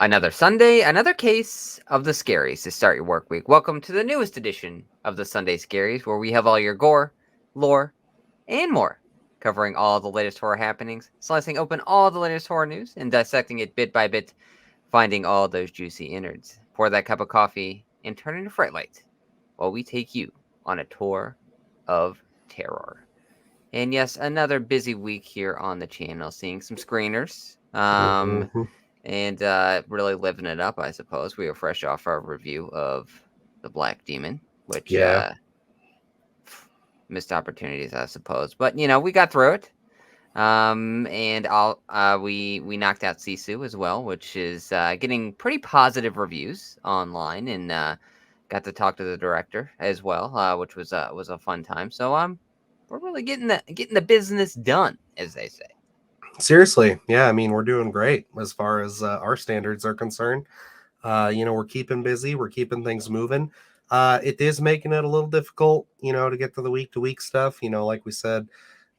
Another Sunday, another case of the Scaries to start your work week. Welcome to the newest edition of the Sunday Scaries, where we have all your gore, lore, and more, covering all the latest horror happenings, slicing open all the latest horror news, and dissecting it bit by bit, finding all those juicy innards. Pour that cup of coffee and turn it to Fright Light while we take you on a tour of terror. And yes, another busy week here on the channel, seeing some screeners. Mhm. And really living it up, I suppose. We were fresh off our review of The Black Demon, which Yeah. missed opportunities, I suppose. But we got through it. And we knocked out Sisu as well, which is getting pretty positive reviews online, and got to talk to the director as well, which was a fun time. So we're really getting the business done, as they say. Seriously. Yeah. I mean, we're doing great as far as our standards are concerned. We're keeping busy. We're keeping things moving. It is making it a little difficult, to get to the week to week stuff. Like we said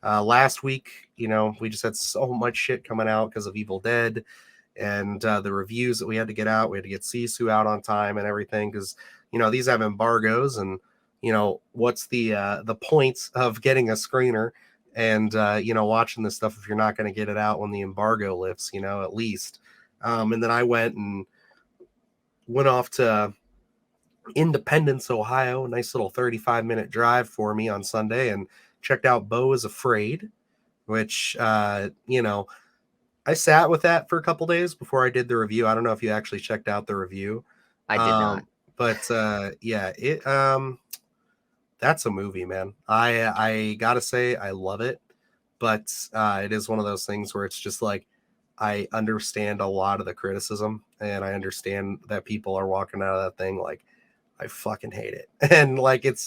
last week, we just had so much shit coming out because of Evil Dead and the reviews that we had to get out. We had to get Sisu out on time and everything because, these have embargoes and, what's the points of getting a screener and, watching this stuff if you're not going to get it out when the embargo lifts, at least. And then I went off to Independence, Ohio, a nice little 35-minute drive for me on Sunday, and checked out Beau is Afraid, which, I sat with that for a couple days before I did the review. I don't know if you actually checked out the review. I did not. But yeah, that's a movie, man. I gotta say I love it, but it is one of those things where it's just like I understand a lot of the criticism, and I understand that people are walking out of that thing like I fucking hate it, and like it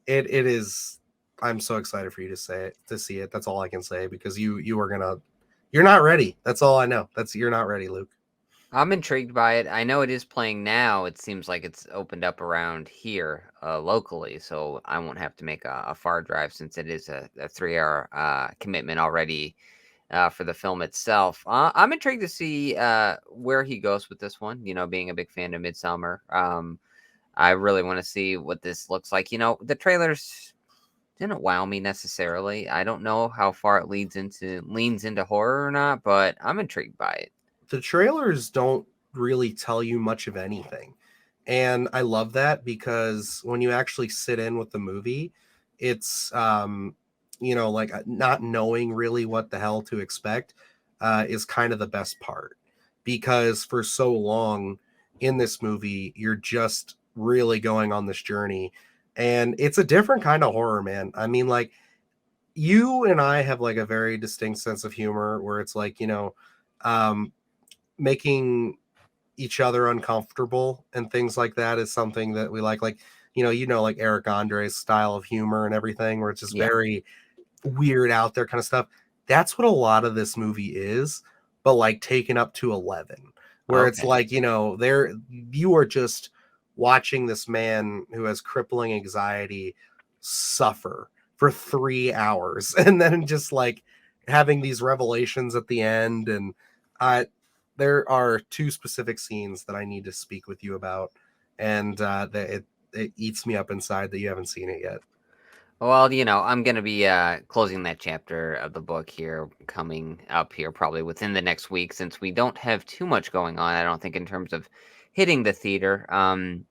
is. I'm so excited for you to see it. That's all I can say because you're not ready. That's all I know. You're not ready, Luke. I'm intrigued by it. I know it is playing now. It seems like it's opened up around here locally, so I won't have to make a far drive since it is a 3 hour commitment already for the film itself. I'm intrigued to see where he goes with this one. Being a big fan of Midsummer, I really want to see what this looks like. The trailers didn't wow me necessarily. I don't know how far it leans into horror or not, but I'm intrigued by it. The trailers don't really tell you much of anything. And I love that because when you actually sit in with the movie, it's like not knowing really what the hell to expect is kind of the best part. Because for so long in this movie, you're just really going on this journey. And it's a different kind of horror, man. I mean, like you and I have like a very distinct sense of humor where it's like, um, making each other uncomfortable and things like that is something that we like like Eric Andre's style of humor and everything where it's just Yeah. very weird out there kind of stuff. That's what a lot of this movie is, but like taken up to 11 where it's Okay. like there you are just watching this man who has crippling anxiety suffer for 3 hours and then just like having these revelations at the end. And I there are two specific scenes that I need to speak with you about, and that it eats me up inside that you haven't seen it yet. Well, I'm going to be closing that chapter of the book here, coming up here probably within the next week, since we don't have too much going on, I don't think, in terms of hitting the theater, in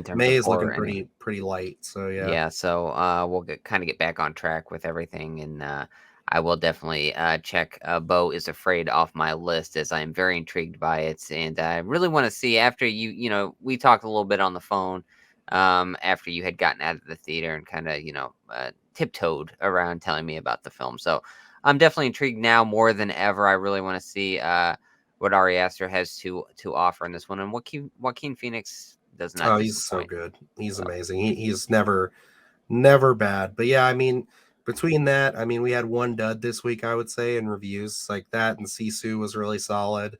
terms May of is looking horror anyway. pretty light, so yeah. Yeah, so we'll kind of get back on track with everything, and I will definitely check Beau is Afraid off my list, as I am very intrigued by it, and I really want to see after we talked a little bit on the phone after you had gotten out of the theater and kind of tiptoed around telling me about the film. So I'm definitely intrigued now more than ever. I really want to see what Ari Aster has to offer in this one, and Joaquin Phoenix does not Oh, he's so disappoint. good. He's So. amazing. He's never bad. But yeah, I mean, between that, I mean, we had one dud this week, I would say, in reviews like that, and Sisu was really solid.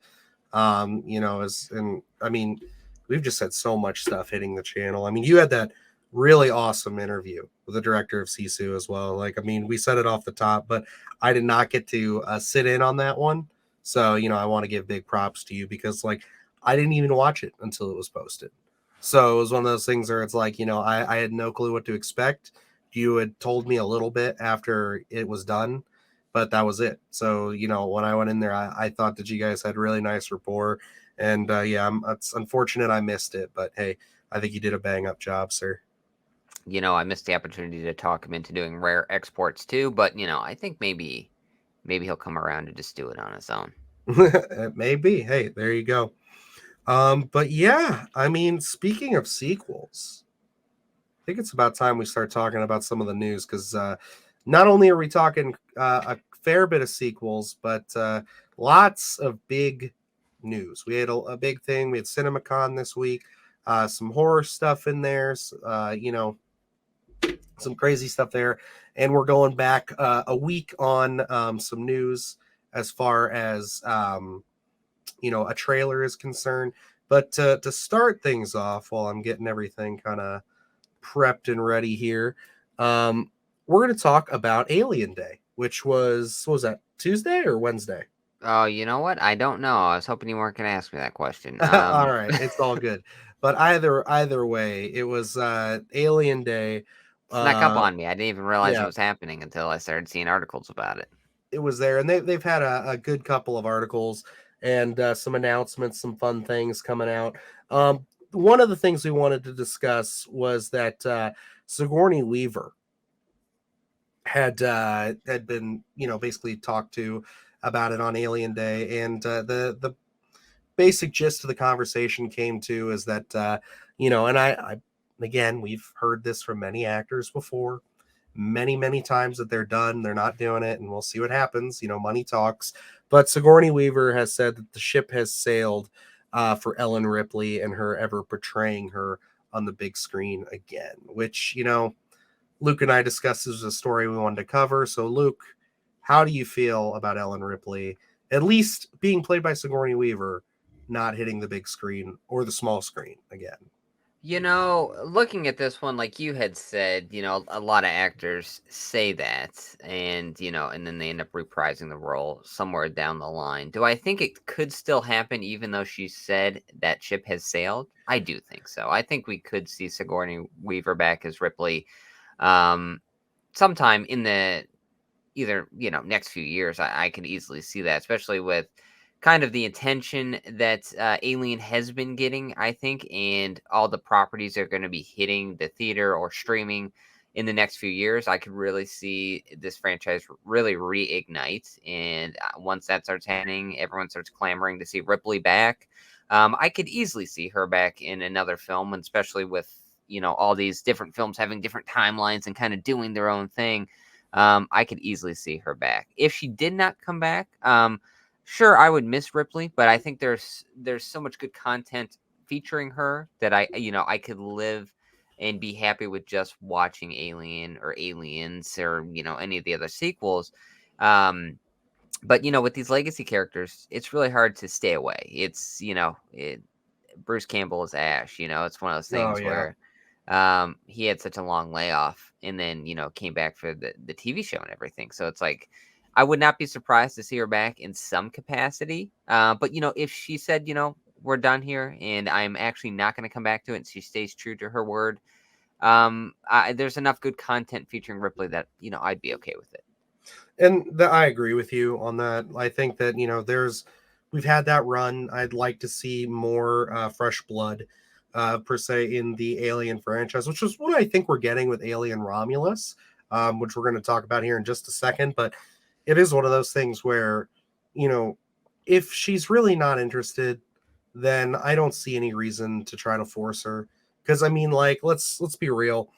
As and I mean, we've just had so much stuff hitting the channel. I mean, you had that really awesome interview with the director of Sisu as well. Like, I mean, we said it off the top, but I did not get to sit in on that one. So, I want to give big props to you because like I didn't even watch it until it was posted. So it was one of those things where it's like, I had no clue what to expect. You had told me a little bit after it was done, but that was it. So, when I went in there, I thought that you guys had really nice rapport. And yeah, it's unfortunate I missed it, but hey, I think you did a bang up job, sir. I missed the opportunity to talk him into doing rare exports too, but I think maybe he'll come around and just do it on his own. It may be. Hey, there you go. But yeah, I mean, speaking of sequels, I think it's about time we start talking about some of the news because not only are we talking a fair bit of sequels, but lots of big news. We had a big thing. We had CinemaCon this week, some horror stuff in there, some crazy stuff there. And we're going back a week on some news as far as, a trailer is concerned. But to start things off, while I'm getting everything kind of prepped and ready here. We're going to talk about Alien Day, which was, what was that, Tuesday or Wednesday? Oh, you know what? I don't know. I was hoping you weren't going to ask me that question. All right, it's all good. But either way, it was Alien Day. Snuck up Uh, on me. I didn't even realize it yeah, was happening until I started seeing articles about it. it was there, and they've had a good couple of articles and some announcements, some fun things coming out. One of the things we wanted to discuss was that Sigourney Weaver had been basically talked to about it on Alien Day, and the basic gist of the conversation came to is that and I again, we've heard this from many actors before, many times, that they're done, they're not doing it, and we'll see what happens. Money talks, but Sigourney Weaver has said that the ship has sailed for Ellen Ripley and her ever portraying her on the big screen again, which Luke and I discussed this was a story we wanted to cover. So, Luke, how do you feel about Ellen Ripley, at least being played by Sigourney Weaver, not hitting the big screen or the small screen again? Looking at this one, like you had said, a lot of actors say that, and then they end up reprising the role somewhere down the line. Do I think it could still happen even though she said that ship has sailed? I do think so. I think we could see Sigourney Weaver back as Ripley um, sometime in the either next few years. I could easily see that, especially with kind of the attention that Alien has been getting, I think, and all the properties are going to be hitting the theater or streaming in the next few years. I could really see this franchise really reignite, and once that starts happening, everyone starts clamoring to see Ripley back. I could easily see her back in another film, and especially with all these different films having different timelines and kind of doing their own thing. I could easily see her back. If she did not come back, sure, I would miss Ripley, but I think there's so much good content featuring her that I could live and be happy with just watching Alien or Aliens or any of the other sequels. Um, but with these legacy characters, it's really hard to stay away. It's Bruce Campbell is Ash. It's one of those Oh things yeah. where he had such a long layoff and then came back for the TV show and everything. So it's like I would not be surprised to see her back in some capacity. But if she said we're done here and I'm actually not going to come back to it, and she stays true to her word, there's enough good content featuring Ripley that I'd be okay with it. And I agree with you on that. I think that we've had that run. I'd like to see more fresh blood, per se, in the Alien franchise, which is what I think we're getting with Alien Romulus, which we're going to talk about here in just a second. But it is one of those things where, you know, if she's really not interested, then I don't see any reason to try to force her. Because I mean, like, let's be real,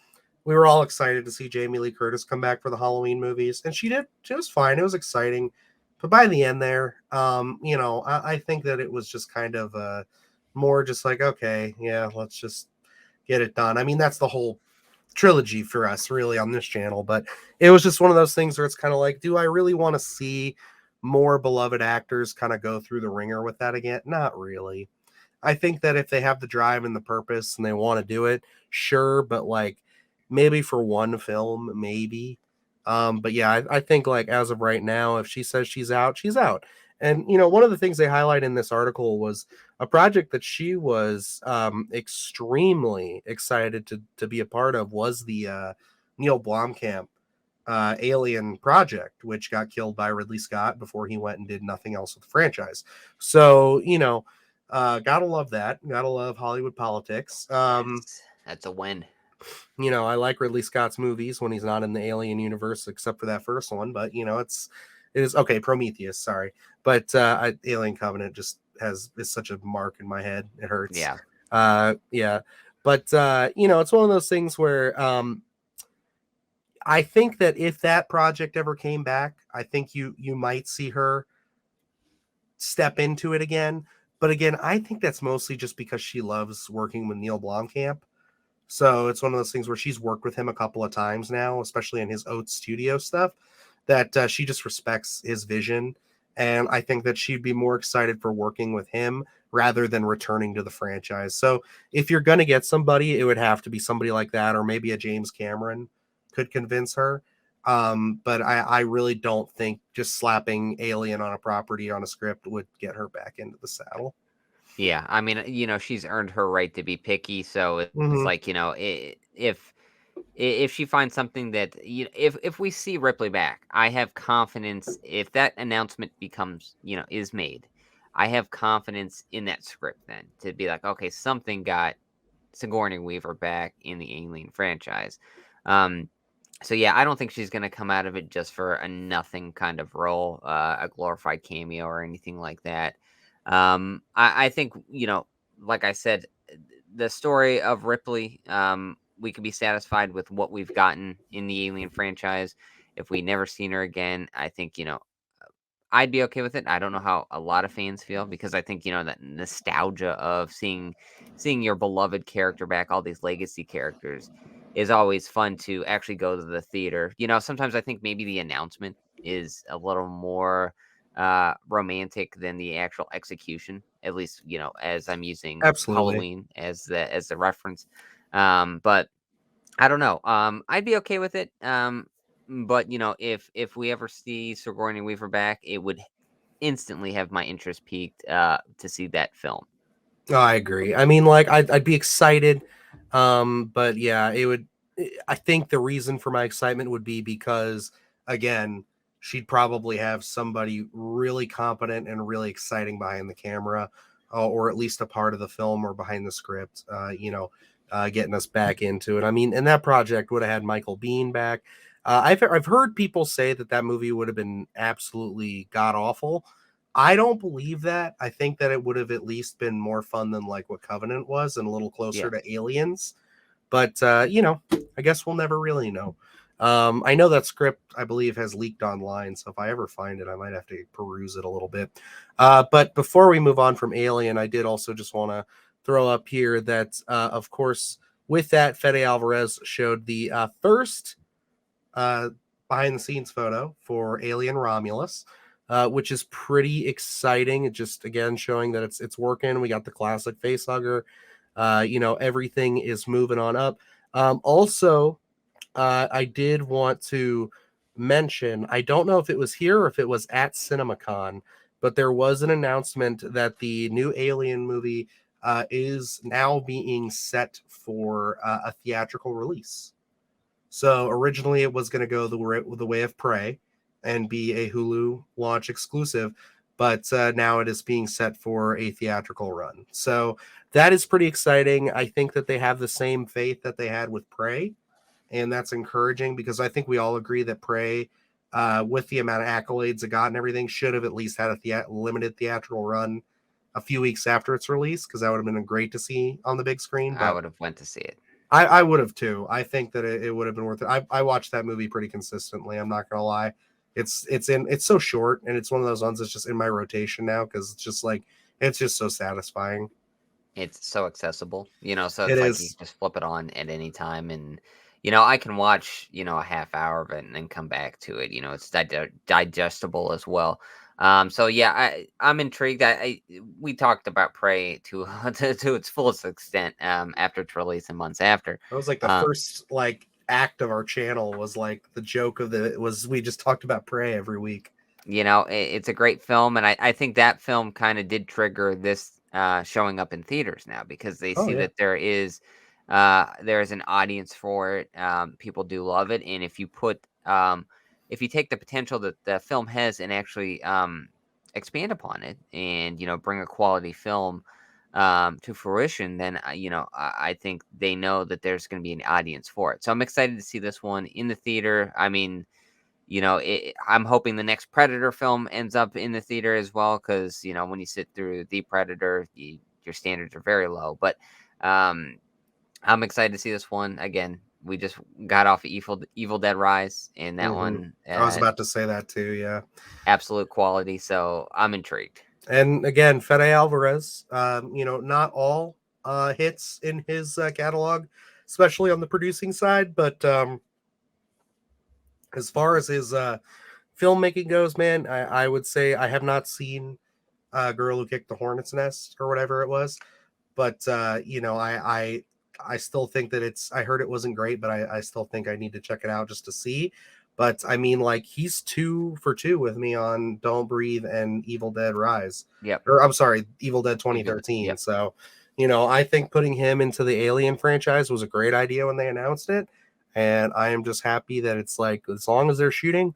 we were all excited to see Jamie Lee Curtis come back for the Halloween movies, and she did. She was fine. It was exciting, but by the end there, I think that it was just kind of more just like, okay, yeah, let's just get it done. I mean, that's the whole trilogy for us, really, on this channel. But it was just one of those things where it's kind of like, do I really want to see more beloved actors kind of go through the ringer with that again? Not really. I think that if they have the drive and the purpose and they want to do it, sure, but like maybe for one film, maybe. But yeah, I think like as of right now, if she says she's out, she's out. And you know, one of the things they highlight in this article was a project that she was extremely excited to be a part of was the Neil Blomkamp Alien project, which got killed by Ridley Scott before he went and did nothing else with the franchise. So, you know, gotta love that. Gotta love Hollywood politics. That's a win. You know, I like Ridley Scott's movies when he's not in the Alien universe, except for that first one. But you know, it is okay. Prometheus, sorry, but Alien Covenant just is such a mark in my head. It hurts. Yeah. Yeah, but you know, it's one of those things where I think that if that project ever came back, I think you might see her step into it again. But again, I think that's mostly just because she loves working with Neil Blomkamp. So it's one of those things where she's worked with him a couple of times now, especially in his Oat Studio stuff, that she just respects his vision. And I think that she'd be more excited for working with him rather than returning to the franchise. So if you're going to get somebody, it would have to be somebody like that, or maybe a James Cameron could convince her. But I really don't think just slapping Alien on a property on a script would get her back into the saddle. Yeah, I mean, she's earned her right to be picky, so it's Mm-hmm. like, if she finds something that if we see Ripley back, I have confidence if that announcement becomes, is made. I have confidence in that script then to be like, okay, something got Sigourney Weaver back in the Alien franchise. Um, so yeah, I don't think she's gonna come out of it just for a nothing kind of role, a glorified cameo or anything like that. I think like I said, the story of Ripley, we could be satisfied with what we've gotten in the Alien franchise. If we never seen her again, I think I'd be okay with it. I don't know how a lot of fans feel because I think that nostalgia of seeing your beloved character back, all these legacy characters, is always fun to actually go to the theater. Sometimes I think maybe the announcement is a little more romantic than the actual execution. At least as I'm using Absolutely. Halloween as the reference. But I don't know. I'd be okay with it. But if we ever see Sigourney Weaver back, it would instantly have my interest peaked to see that film. Oh, I agree. I mean, like, I'd be excited, but yeah, it would. I think the reason for my excitement would be because, again, she'd probably have somebody really competent and really exciting behind the camera, or at least a part of the film or behind the script. Getting us back into it. I mean, and that project would have had Michael Bean back. I've heard people say that that movie would have been absolutely god awful. I don't believe that. I think that it would have at least been more fun than like what Covenant was and a little closer Yeah, to Aliens. But I guess we'll never really know. I know that script, I believe, has leaked online, so if I ever find it, I might have to peruse it a little bit. But before we move on from Alien, I did also just want to throw up here that, of course, with that, Fede Alvarez showed the first uh, behind the scenes photo for Alien Romulus, which is pretty exciting. It just again showing that it's working. We got the classic face hugger. Everything is moving on up. Also, I did want to mention, I don't know if it was here or if it was at CinemaCon, but there was an announcement that the new Alien movie is now being set for a theatrical release. So originally it was going to go the way of Prey and be a Hulu launch exclusive, but now it is being set for a theatrical run. So that is pretty exciting. I think that they have the same faith that they had with Prey, and that's encouraging because I think we all agree that Prey, with the amount of accolades it got and everything, should have at least had a limited theatrical run a few weeks after its release because that would have been great to see on the big screen. I But would have went to see it. I would have too. I think that it would have been worth it. I watched that movie pretty consistently. I'm not gonna lie. It's so short and it's one of those ones that's just in my rotation now because it's just so satisfying. It's so accessible, so It it's like you is can just flip it on at any time, and I can watch a half hour of it and then come back to it. It's digestible as well. So yeah, I'm intrigued. We talked about Prey to to its fullest extent after its release and months after. that was like the Uh, first like act of our channel was like the joke of the was we just talked about Prey every week. It's a great film, and I think that film kind of did trigger this showing up in theaters now because they Oh see yeah. that there is an audience for it. People do love it, and if you take the potential that the film has and actually expand upon it, and bring a quality film to fruition, then I think they know that there's going to be an audience for it. So I'm excited to see this one in the theater. I mean, I'm hoping the next Predator film ends up in the theater as well, because when you sit through the Predator, your standards are very low. But um, I'm excited to see this one again. We just got off Evil Dead Rise, and that Hmm. one I was about to say that too. Yeah. absolute quality. So I'm intrigued. And again, Fede Alvarez, not all hits in his catalog, especially on the producing side, but as far as his filmmaking goes, man, I would say I have not seen Girl Who Kicked the Hornet's Nest or whatever it was, but I still think that I heard it wasn't great, but I still think I need to check it out just to see. But I mean, like, he's 2 for 2 with me on Don't Breathe and Evil Dead Rise, Yep. or I'm sorry, Evil Dead 2013. Yep. So, I think putting him into the Alien franchise was a great idea when they announced it, and I am just happy that it's like, as long as they're shooting,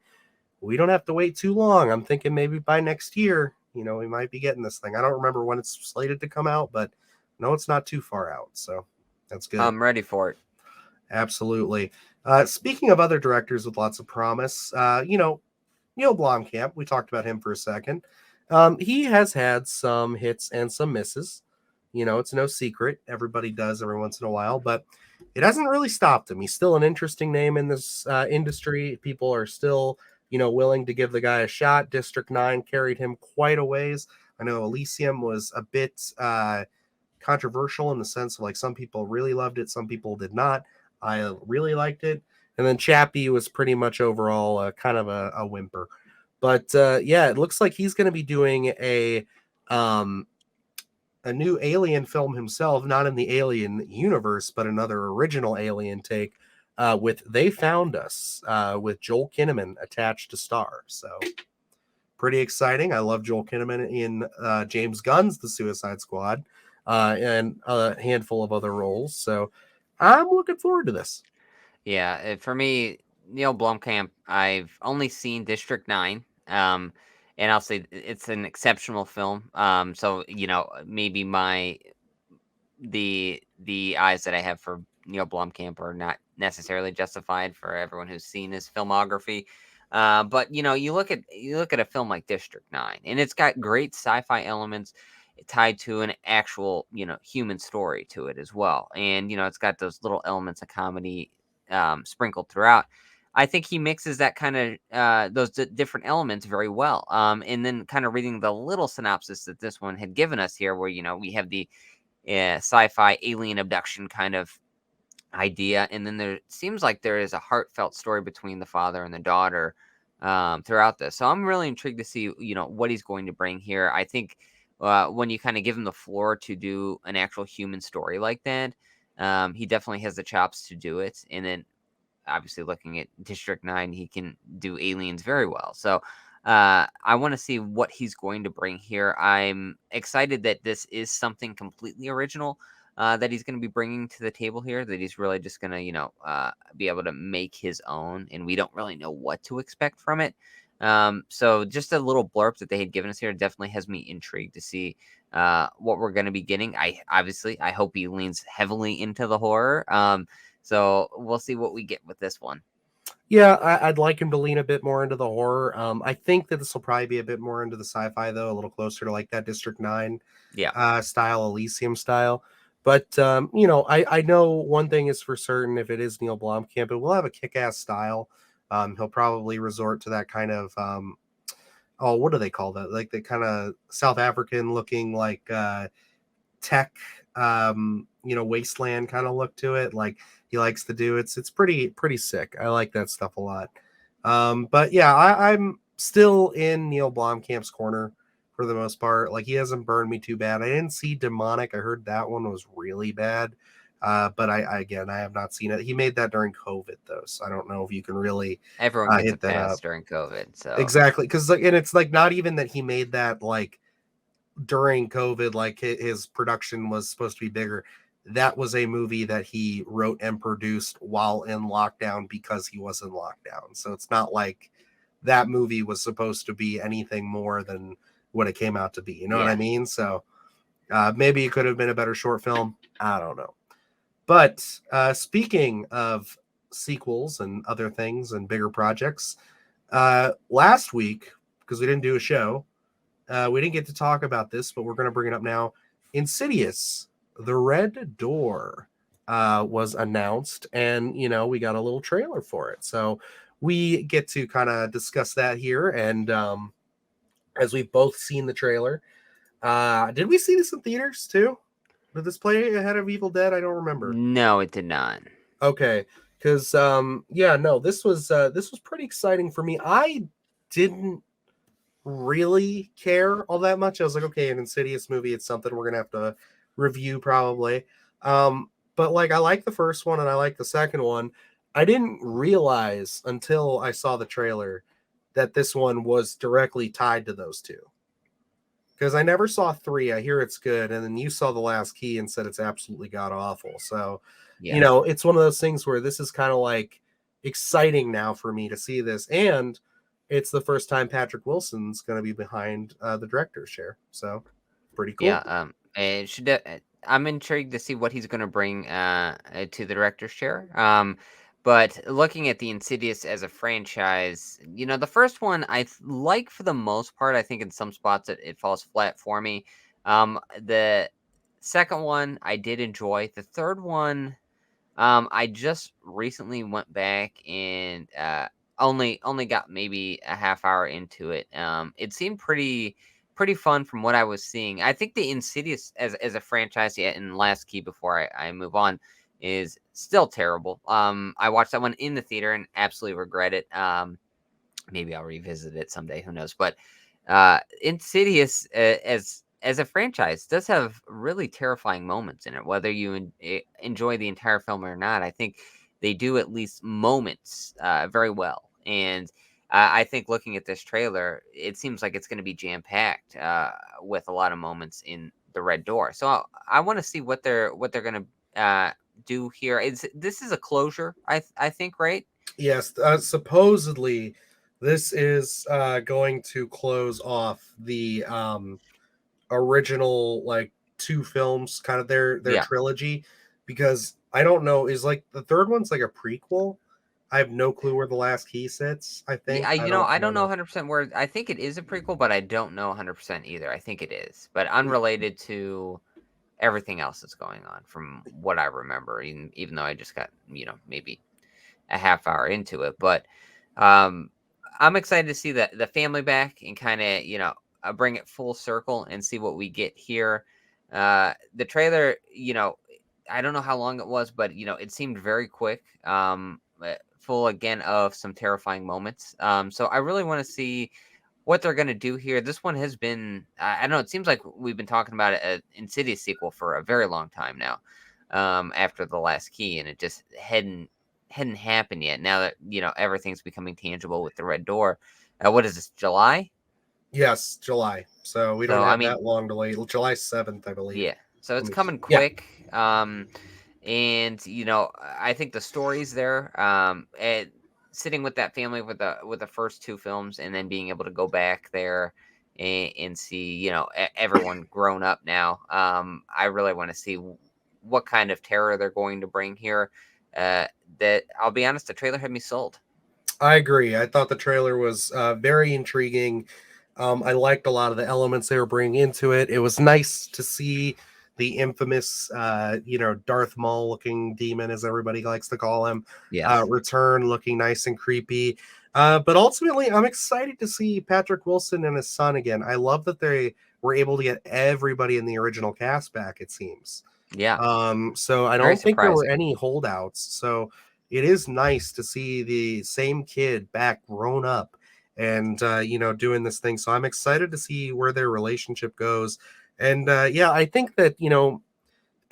we don't have to wait too long. I'm thinking maybe by next year, we might be getting this thing. I don't remember when it's slated to come out, but no, it's not too far out. So that's good. I'm ready for it. Absolutely. Speaking of other directors with lots of promise, Neil Blomkamp, we talked about him for a second. He has had some hits and some misses. It's no secret. Everybody does every once in a while, but it hasn't really stopped him. He's still an interesting name in this industry. People are still, willing to give the guy a shot. District 9 carried him quite a ways. I know Elysium was a bit controversial in the sense of, like, some people really loved it, some people did not. I really liked it. And then Chappie was pretty much overall kind of a whimper. But yeah, it looks like he's going to be doing um, a new Alien film himself, not in the Alien universe, but another original Alien take with They Found Us with Joel Kinnaman attached to star. So pretty exciting. I love Joel Kinnaman in James Gunn's The Suicide Squad and a handful of other roles. So I'm looking forward to this. Yeah, for me, Neil Blomkamp, I've only seen District 9. And I'll say it's an exceptional film. So maybe the eyes that I have for Neil Blomkamp are not necessarily justified for everyone who's seen his filmography. But you look at a film like District 9, and it's got great sci-fi elements tied to an actual human story to it as well, and it's got those little elements of comedy sprinkled throughout. I think he mixes that kind of those different elements very well. And then kind of reading the little synopsis that this one had given us here, where we have the sci-fi alien abduction kind of idea, and then there seems like there is a heartfelt story between the father and the daughter throughout this. So I'm really intrigued to see what he's going to bring here. I think when you kind of give him the floor to do an actual human story like that, he definitely has the chops to do it. And then obviously looking at District 9, he can do aliens very well. So I want to see what he's going to bring here. I'm excited that this is something completely original that he's going to be bringing to the table here, that he's really just going to, be able to make his own, and we don't really know what to expect from it. So just a little blurb that they had given us here definitely has me intrigued to see what we're going to be getting. I hope he leans heavily into the horror. So we'll see what we get with this one. Yeah, I'd like him to lean a bit more into the horror. I think that this will probably be a bit more into the sci-fi, though, a little closer to like that District 9 Yeah. style, Elysium style. But I know one thing is for certain: if it is Neil Blomkamp, it will have a kick-ass style. He'll probably resort to that kind of oh, what do they call that? Like the kind of South African looking, like tech, wasteland kind of look to it. Like he likes to do. It's pretty sick. I like that stuff a lot. But yeah, I'm still in Neil Blomkamp's corner for the most part. Like, he hasn't burned me too bad. I didn't see Demonic. I heard that one was really bad. But again, I have not seen it. He made that during COVID though, so I don't know if you can really Everyone gets a hit that pass up. during COVID, so Exactly, because like, and it's like not even that he made that like during COVID, like his production was supposed to be bigger. That was a movie that he wrote and produced while in lockdown because he was in lockdown. So it's not like that movie was supposed to be anything more than what it came out to be. You know what I yeah. mean? So maybe it could have been a better short film. I don't know. But speaking of sequels and other things and bigger projects, last week, because we didn't do a show, we didn't get to talk about this, but we're going to bring it up now. Insidious, The Red Door, was announced, and we got a little trailer for it. So we get to kind of discuss that here. And as we've both seen the trailer, did we see this in theaters too? Did this play ahead of Evil Dead? I don't remember. No, it did not. Okay, because yeah, no, this was pretty exciting for me. I didn't really care all that much. I was like, okay, an Insidious movie, it's something we're gonna have to review probably. But like I like the first one and I like the second one. I didn't realize until I saw the trailer that this one was directly tied to those two. Because I never saw three. I hear it's good, and then you saw The Last Key and said it's absolutely god awful. So, Yeah. it's one of those things where this is kind of like exciting now for me to see this, and it's the first time Patrick Wilson's going to be behind the director's chair. So, pretty Yeah, cool. it should. I'm intrigued to see what he's going to bring to the director's chair. But looking at the Insidious as a franchise, the first one like for the most part. I think in some spots it falls flat for me. The second one I did enjoy. The third one, I just recently went back and only got maybe a half hour into it. It seemed pretty fun from what I was seeing. I think the Insidious as a franchise, yeah, and last key before I move on, is still terrible. I watched that one in the theater and absolutely regret it. Maybe I'll revisit it someday. Who knows? But Insidious as a franchise does have really terrifying moments in it. Whether you enjoy the entire film or not, I think they do at least moments very well. And I think looking at this trailer, it seems like it's going to be jam packed with a lot of moments in the Red Door. So I want to see what they're going to do here. This is a closure, I think, right? Yes, supposedly this is going to close off the original like two films, kind of their Yeah. trilogy, because I don't know, is like the third one's like a prequel. I have no clue where The Last Key sits. I Yeah, think I I don't don't know know. 100% where. I think it is a prequel, but I don't know 100% either. I think it is, but unrelated to everything else that's going on from what I remember, even though I just got, maybe a half hour into it. But um, I'm excited to see the family back and kind of, bring it full circle and see what we get here. The trailer, I don't know how long it was, but it seemed very quick. Full again of some terrifying moments. So I really want to see what they're gonna do here. This one has been, I don't know. It seems like we've been talking about an Insidious sequel for a very long time now. After the last key, and it just hadn't happened yet. Now that everything's becoming tangible with the Red Door. What is this? July? Yes, July. So we don't So I have mean, that long to wait. July 7th, I believe. yeah. So Let it's me see. coming Yeah. quick. And I think the story's there. And sitting with that family with the first two films, and then being able to go back there and see everyone grown up now. I really want to see what kind of terror they're going to bring here. Uh, that I'll be honest, the trailer had me sold. I agree. I thought the trailer was very intriguing. I liked a lot of the elements they were bringing into it. It was nice to see the infamous, Darth Maul looking demon, as everybody likes to call him, Yes. return, looking nice and creepy. But ultimately, I'm excited to see Patrick Wilson and his son again. I love that they were able to get everybody in the original cast back, it seems. Yeah. So I Very don't think there were surprising. any holdouts. So it is nice to see the same kid back grown up and doing this thing. So I'm excited to see where their relationship goes. And yeah, I think that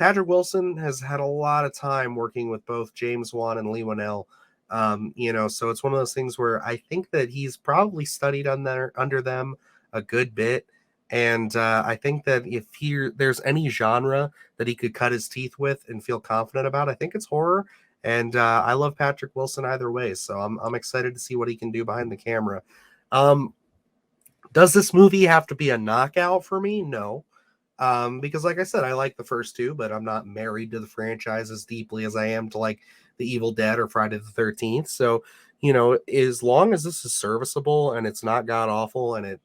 Patrick Wilson has had a lot of time working with both James Wan and Lee Winnell. So it's one of those things where I think that he's probably studied under them a good bit. And I think that if there's any genre that he could cut his teeth with and feel confident about, I think it's horror. And I love Patrick Wilson either way, so I'm excited to see what he can do behind the camera. Um, does this movie have to be a knockout for me? No. Because like I said, I like the first two, but I'm not married to the franchise as deeply as I am to like the Evil Dead or Friday the 13th. So, as long as this is serviceable and it's not god awful and it,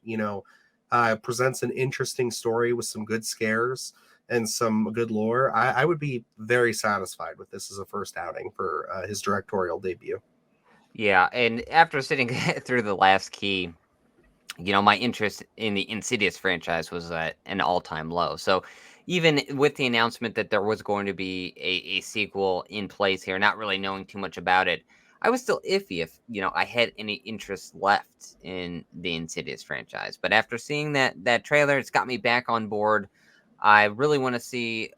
presents an interesting story with some good scares and some good lore, I would be very satisfied with this as a first outing for his directorial debut. Yeah, and after sitting through the last key, my interest in the Insidious franchise was at an all-time low. So even with the announcement that there was going to be a sequel in place here, not really knowing too much about it, I was still iffy if, I had any interest left in the Insidious franchise. But after seeing that trailer, it's got me back on board. I really want to see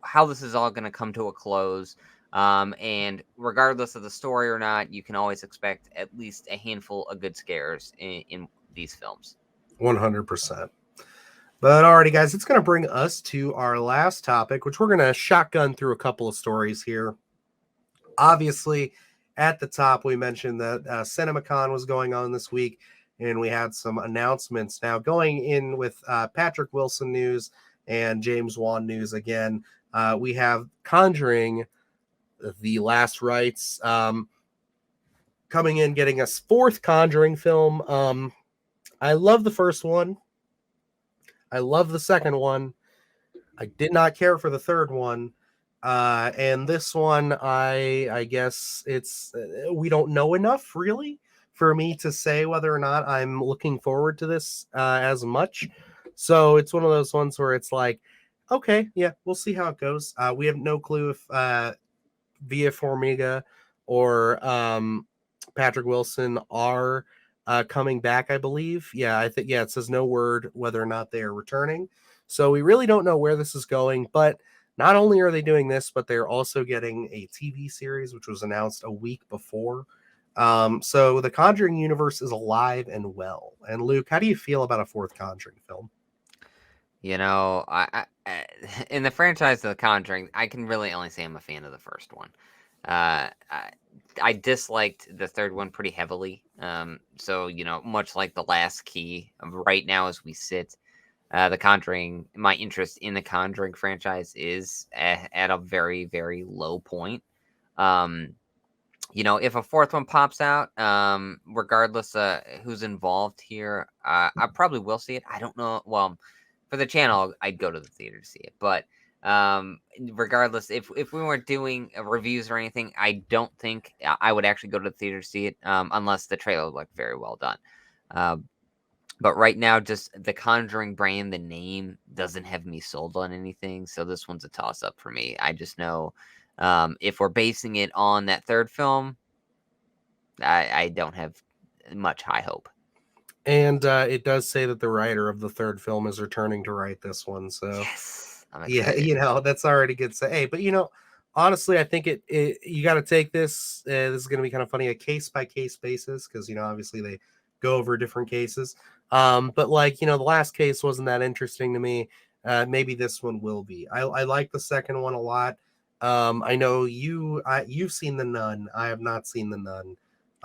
how this is all going to come to a close. And regardless of the story or not, you can always expect at least a handful of good scares in these films. 100%. But alrighty, guys, it's going to bring us to our last topic, which we're going to shotgun through a couple of stories here. Obviously, at the top, we mentioned that CinemaCon was going on this week, and we had some announcements. Now, going in with Patrick Wilson news and James Wan news again, we have Conjuring, The Last Rites, coming in, getting a fourth Conjuring film. I love the first one. I love the second one. I did not care for the third one. And this one, I guess it's we don't know enough really for me to say whether or not I'm looking forward to this as much. So it's one of those ones where it's like, okay, yeah, we'll see how it goes. We have no clue if Via Formiga or Patrick Wilson are coming back, I believe. Yeah, I think, it says no word whether or not they are returning. So we really don't know where this is going, but not only are they doing this, but they're also getting a TV series, which was announced a week before. So the Conjuring universe is alive and well. And Luke, how do you feel about a fourth Conjuring film? In the franchise of The Conjuring, I can really only say I'm a fan of the first one. Uh, I, I disliked the third one pretty heavily. So much like the last key, right now as we sit, the Conjuring, my interest in the Conjuring franchise is at a very, very low point. Um, if a fourth one pops out, regardless who's involved here, I probably will see it. I don't know. Well, for the channel, I'd go to the theater to see it. But regardless, if we weren't doing reviews or anything, I don't think I would actually go to the theater to see it, unless the trailer looked very well done. Uh, but right now, just the Conjuring brand, the name doesn't have me sold on anything. So this one's a toss up for me. I just know if we're basing it on that third film, I don't have much high hope. And it does say that the writer of the third film is returning to write this one. So Yes, I'm yeah, excited. that's already good to say. Hey, but honestly, I think it you got to take this. This is going to be kind of funny, a case by case basis, because obviously they go over different cases. But like the last case wasn't that interesting to me. Maybe this one will be. I like the second one a lot. I know you've seen The Nun. I have not seen The Nun.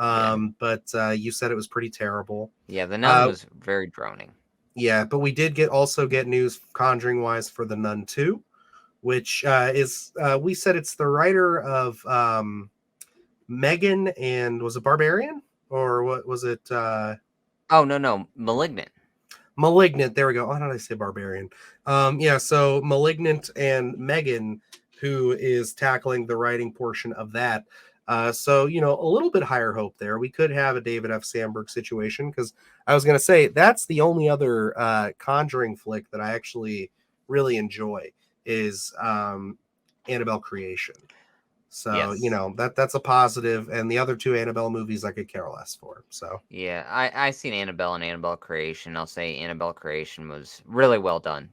Yeah, But you said it was pretty terrible. yeah. The Nun Uh, was very droning. yeah, but we did also get news Conjuring wise for The Nun 2, which is we said it's the writer of Megan and was it Barbarian or what was it? Oh no, Malignant. Malignant. There we go. Why did I say Barbarian? Yeah, so Malignant and Megan, who is tackling the writing portion of that. So a little bit higher hope there. We could have a David F. Sandberg situation because I was going to say that's the only other Conjuring flick that I actually really enjoy is Annabelle Creation. So Yes. that's a positive, and the other two Annabelle movies I could care less for. So Yeah, I seen Annabelle and Annabelle Creation. I'll say Annabelle Creation was really well done.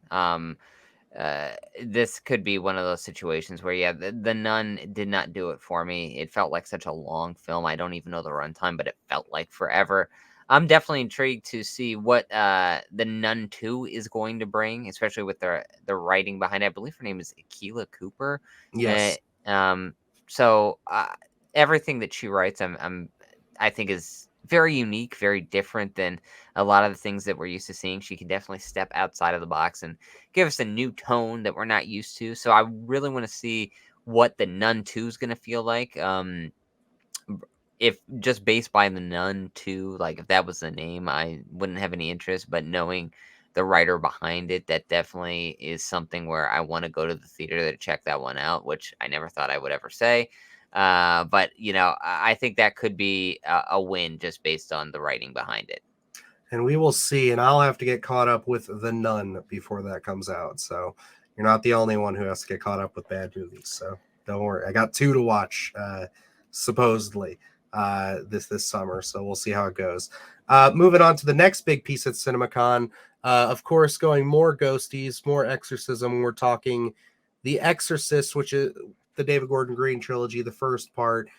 uh, this could be one of those situations where, yeah, the Nun did not do it for me. It felt like such a long film. I don't even know the runtime, but it felt like forever. I'm definitely intrigued to see what the Nun 2 is going to bring, especially with the writing behind it. I believe her name is Akila Cooper. Uh, Yes. um, so everything that she writes, I think is very unique, very different than a lot of the things that we're used to seeing. She can definitely step outside of the box and give us a new tone that we're not used to. So I really want to see what the Nun 2 is going to feel like. If just based by the Nun 2, like if that was the name, I wouldn't have any interest. But knowing the writer behind it, that definitely is something where I want to go to the theater to check that one out, which I never thought I would ever say. But I think that could be a win just based on the writing behind it. And we will see. And I'll have to get caught up with The Nun before that comes out. So you're not the only one who has to get caught up with bad movies. So don't worry. I got two to watch, supposedly, this summer. So we'll see how it goes. Moving on to the next big piece at CinemaCon. Of course, going more ghosties, more exorcism. We're talking The Exorcist, which is the David Gordon Green trilogy, the first part,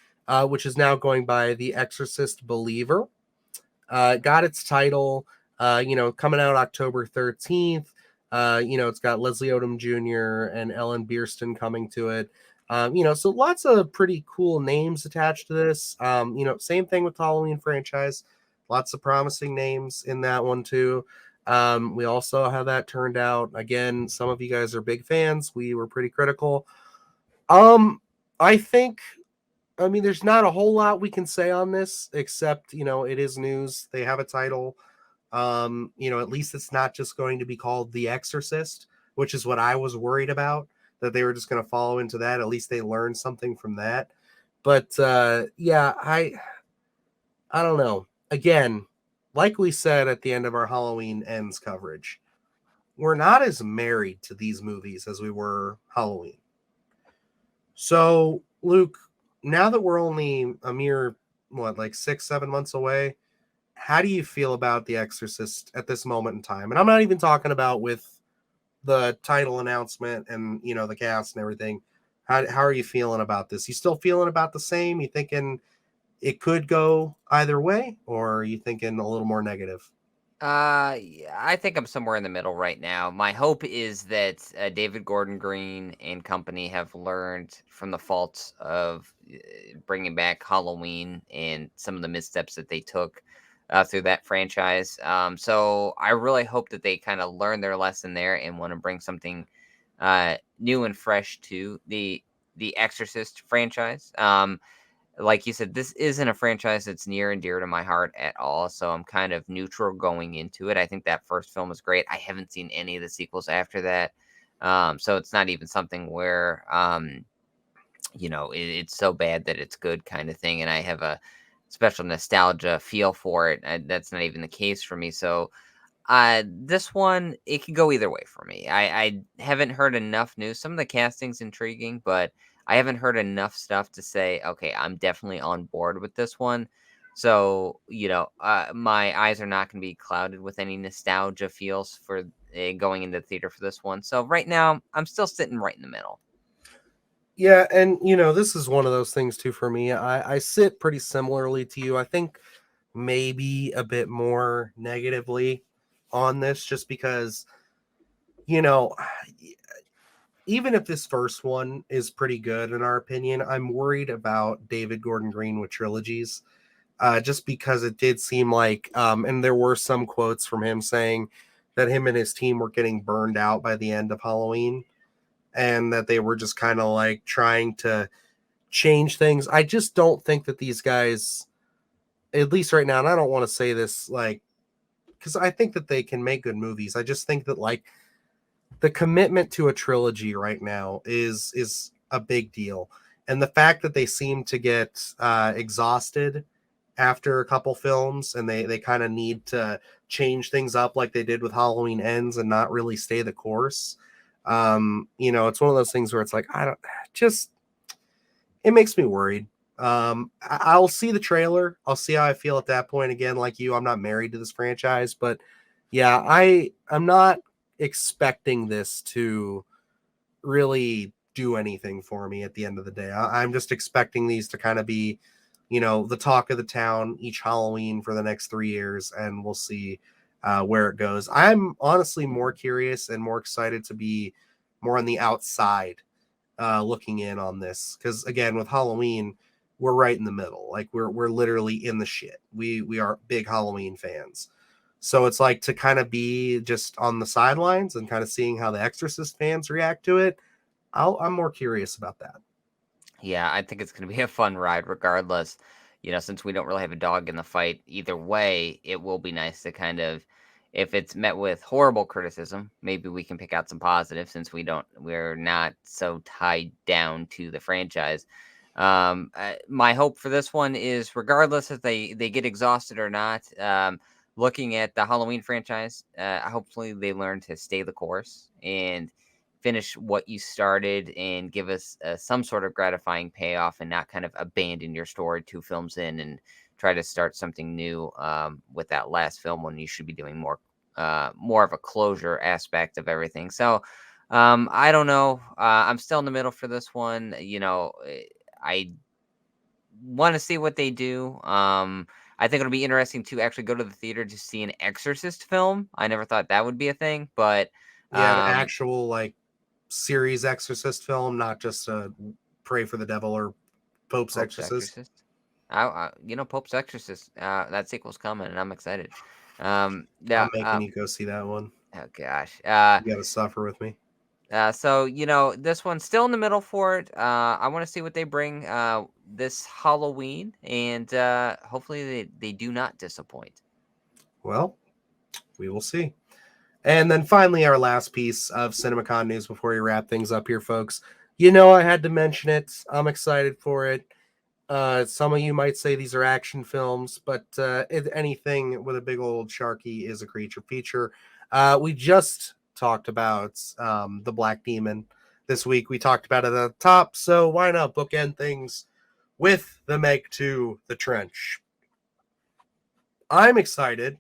which is now going by The Exorcist Believer. Got its title, coming out October 13th. It's got Leslie Odom Jr. and Ellen Burstyn coming to it. So lots of pretty cool names attached to this. Same thing with the Halloween franchise. Lots of promising names in that one too. We all saw how that turned out. Again, some of you guys are big fans. We were pretty critical. I think there's not a whole lot we can say on this except, it is news. They have a title. At least it's not just going to be called The Exorcist, which is what I was worried about, that they were just going to follow into that. At least they learned something from that. But yeah, I don't know. Again, like we said at the end of our Halloween Ends coverage, we're not as married to these movies as we were Halloween. So, Luke, now that we're only a mere, like 6, 7 months away, how do you feel about The Exorcist at this moment in time? And I'm not even talking about with the title announcement and, the cast and everything. How are you feeling about this? You still feeling about the same? You thinking it could go either way, or are you thinking a little more negative? Yeah, I think I'm somewhere in the middle right now. My hope is that David Gordon Green and company have learned from the faults of bringing back Halloween and some of the missteps that they took through that franchise. So I really hope that they kind of learn their lesson there and want to bring something new and fresh to the Exorcist franchise. Like you said, this isn't a franchise that's near and dear to my heart at all. So I'm kind of neutral going into it. I think that first film was great. I haven't seen any of the sequels after that. So it's not even something where, it's so bad that it's good kind of thing. And I have a special nostalgia feel for it. That's not even the case for me. So this one, it could go either way for me. I haven't heard enough news. Some of the casting's intriguing, but I haven't heard enough stuff to say, okay, I'm definitely on board with this one. So, my eyes are not going to be clouded with any nostalgia feels for going into the theater for this one. So, right now, I'm still sitting right in the middle. Yeah, and this is one of those things too for me. I sit pretty similarly to you. I think maybe a bit more negatively on this just because, you know, even if this first one is pretty good in our opinion, I'm worried about David Gordon Green with trilogies. Just because it did seem like, and there were some quotes from him saying that him and his team were getting burned out by the end of Halloween and that they were just kind of like trying to change things. I just don't think that these guys, at least right now, and I don't want to say this like, because I think that they can make good movies. I just think that like the commitment to a trilogy right now is a big deal, and the fact that they seem to get exhausted after a couple films and they kind of need to change things up like they did with Halloween Ends and not really stay the course. It's one of those things where it's like I don't just it makes me worried. I'll see the trailer. I'll see how I feel at that point. Again, like you, I'm not married to this franchise, but yeah, I'm not expecting this to really do anything for me at the end of the day. I'm just expecting these to kind of be, the talk of the town each Halloween for the next 3 years, and we'll see where it goes. I'm honestly more curious and more excited to be more on the outside looking in on this, because again, with Halloween, we're right in the middle. Like we're literally in the shit. We are big Halloween fans. So it's like to kind of be just on the sidelines and kind of seeing how the Exorcist fans react to it. I'm more curious about that. Yeah, I think it's going to be a fun ride regardless. Since we don't really have a dog in the fight either way, it will be nice to kind of, if it's met with horrible criticism, maybe we can pick out some positive since we're not so tied down to the franchise. My hope for this one is, regardless if they get exhausted or not, looking at the Halloween franchise, hopefully they learn to stay the course and finish what you started and give us some sort of gratifying payoff, and not kind of abandon your story 2 films in and try to start something new with that last film, when you should be doing more of a closure aspect of everything. So I don't know. I'm still in the middle for this one. I want to see what they do. I think it'll be interesting to actually go to the theater to see an Exorcist film. I never thought that would be a thing, but Yeah, an um, actual like series Exorcist film, not just a Pray for the Devil or Pope's Pope's Exorcist. Exorcist. Pope's Exorcist. That sequel's coming, and I'm excited. Yeah. I'm making you go see that one. Oh gosh. You got to suffer with me. So this one's still in the middle for it. I want to see what they bring this Halloween, and hopefully they do not disappoint. Well, we will see. And then finally, our last piece of CinemaCon news before we wrap things up here, folks. I had to mention it. I'm excited for it. Some of you might say these are action films, but anything with a big old sharky is a creature feature. We just talked about the Black Demon this week. We talked about it at the top, so why not bookend things with the Meg 2, The Trench? I'm excited.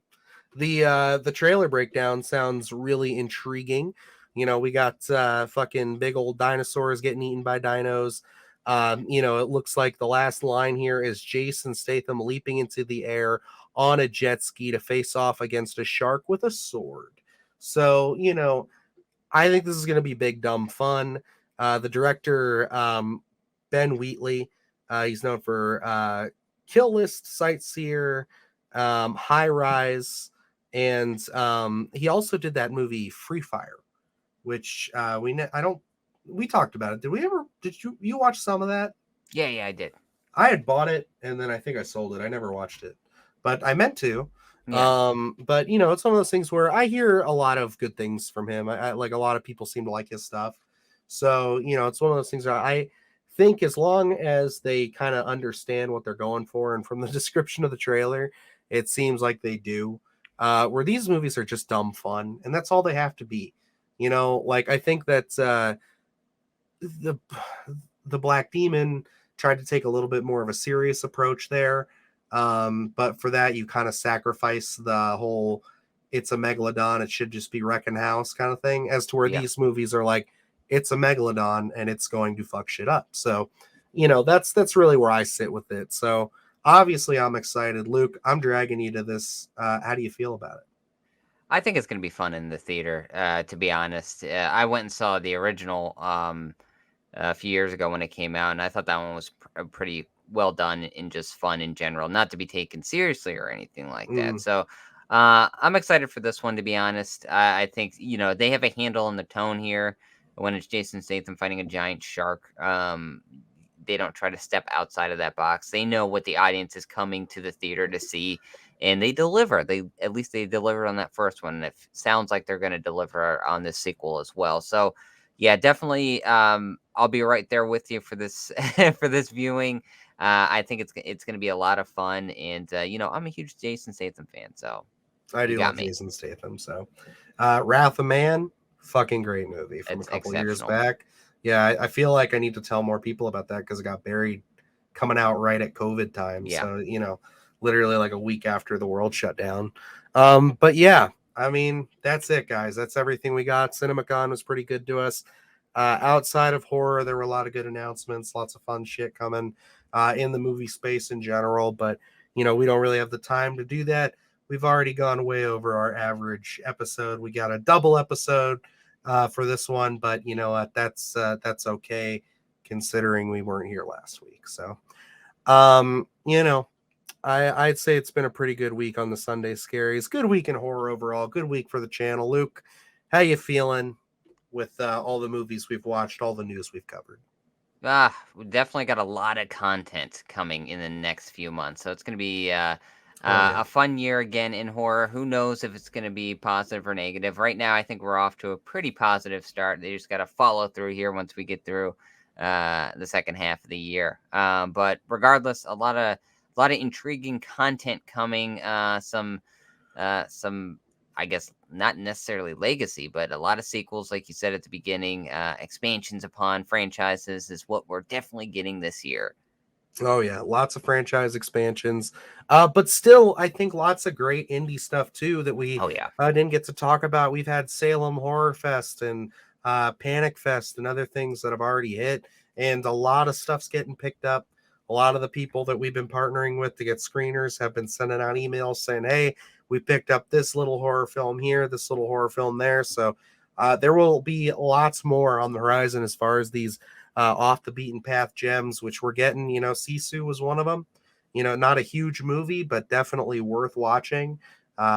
The trailer breakdown sounds really intriguing. We got fucking big old dinosaurs getting eaten by dinos. It looks like the last line here is Jason Statham leaping into the air on a jet ski to face off against a shark with a sword. So, I think this is going to be big dumb fun. The director, Ben Wheatley, he's known for Kill List, Sightseer, High Rise, and he also did that movie Free Fire, which we talked about it. Did you watch some of that? Yeah, I did. I had bought it and then I think I sold it. I never watched it, but I meant to. Yeah. But it's one of those things where I hear a lot of good things from him. I like, a lot of people seem to like his stuff. So, it's one of those things where I think as long as they kind of understand what they're going for, and from the description of the trailer, it seems like they do. Where these movies are just dumb fun, and that's all they have to be. Like, I think that the Black Demon tried to take a little bit more of a serious approach there. But for that, you kind of sacrifice the whole it's a megalodon, it should just be wrecking house kind of thing, as to where Yeah. these movies are like, it's a megalodon and it's going to fuck shit up. So, that's really where I sit with it. So obviously I'm excited. Luke, I'm dragging you to this. How do you feel about it? I think it's gonna be fun in the theater. To be honest, I went and saw the original a few years ago when it came out, and I thought that one was pretty well done and just fun in general, not to be taken seriously or anything like that. Mm, So I'm excited for this one, to be honest. I think they have a handle on the tone here. When it's Jason Statham fighting a giant shark, they don't try to step outside of that box. They know what the audience is coming to the theater to see, and they deliver. At least they delivered on that first one, and it sounds like they're going to deliver on this sequel as well. So yeah, definitely. I'll be right there with you for this for this viewing. I think it's going to be a lot of fun, and I'm a huge Jason Statham fan, so I you do got love me. Jason Statham. So, Wrath of Man, fucking great movie from a It's couple years exceptional. back. Yeah, I feel like I need to tell more people about that because it got buried coming out right at COVID time. Yeah. So, literally like a week after the world shut down. But yeah, I mean, that's it, guys. That's everything we got. CinemaCon was pretty good to us. Outside of horror, there were a lot of good announcements, lots of fun shit coming in the movie space in general. But, we don't really have the time to do that. We've already gone way over our average episode. We got a double episode for this one, but you know what? That's okay considering we weren't here last week. So, um, you know, I'd say it's been a pretty good week on the Sunday Scaries. Good week in horror overall. Good week for the channel. Luke, how you feeling with all the movies we've watched, all the news we've covered? We definitely got a lot of content coming in the next few months, so it's going to be Oh yeah. a fun year again in horror. Who knows if it's going to be positive or negative? Right now, I think we're off to a pretty positive start. They just got to follow through here once we get through the second half of the year. But regardless, a lot of intriguing content coming. Some I guess not necessarily legacy, but a lot of sequels, like you said at the beginning, expansions upon franchises is what we're definitely getting this year. Oh yeah, lots of franchise expansions, but still, I think lots of great indie stuff too that we Oh yeah. didn't get to talk about. We've had Salem Horror Fest and Panic Fest and other things that have already hit, and a lot of stuff's getting picked up. A lot of the people that we've been partnering with to get screeners have been sending out emails saying, "Hey, we picked up this little horror film here, this little horror film there." So there will be lots more on the horizon as far as these off the beaten path gems, which we're getting. Sisu was one of them. Not a huge movie, but definitely worth watching.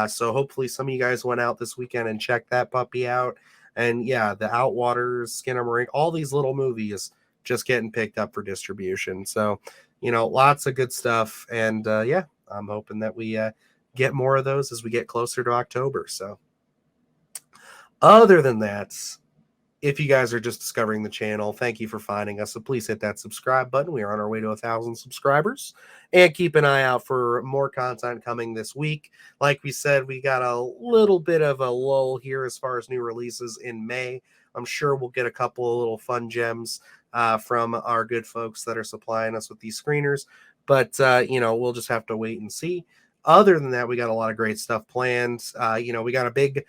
So hopefully some of you guys went out this weekend and checked that puppy out. And yeah, the Outwaters, Skinamarink, all these little movies just getting picked up for distribution. So, lots of good stuff. And yeah, I'm hoping that we get more of those as we get closer to October. So, other than that, if you guys are just discovering the channel, thank you for finding us. So please hit that subscribe button. We are on our way to 1,000 subscribers. And keep an eye out for more content coming this week. Like we said, we got a little bit of a lull here as far as new releases in May. I'm sure we'll get a couple of little fun gems from our good folks that are supplying us with these screeners. But, we'll just have to wait and see. Other than that, we got a lot of great stuff planned. We got a big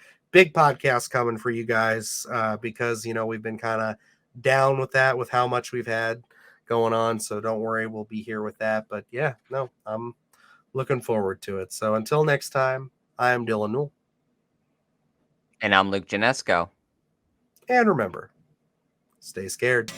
podcast coming for you guys because we've been kind of down with that with how much we've had going on, so don't worry, we'll be here with that. But yeah, no, I'm looking forward to it. So until next time, I'm Dylan Newell, And I'm Luke Janesco. and remember, stay scared.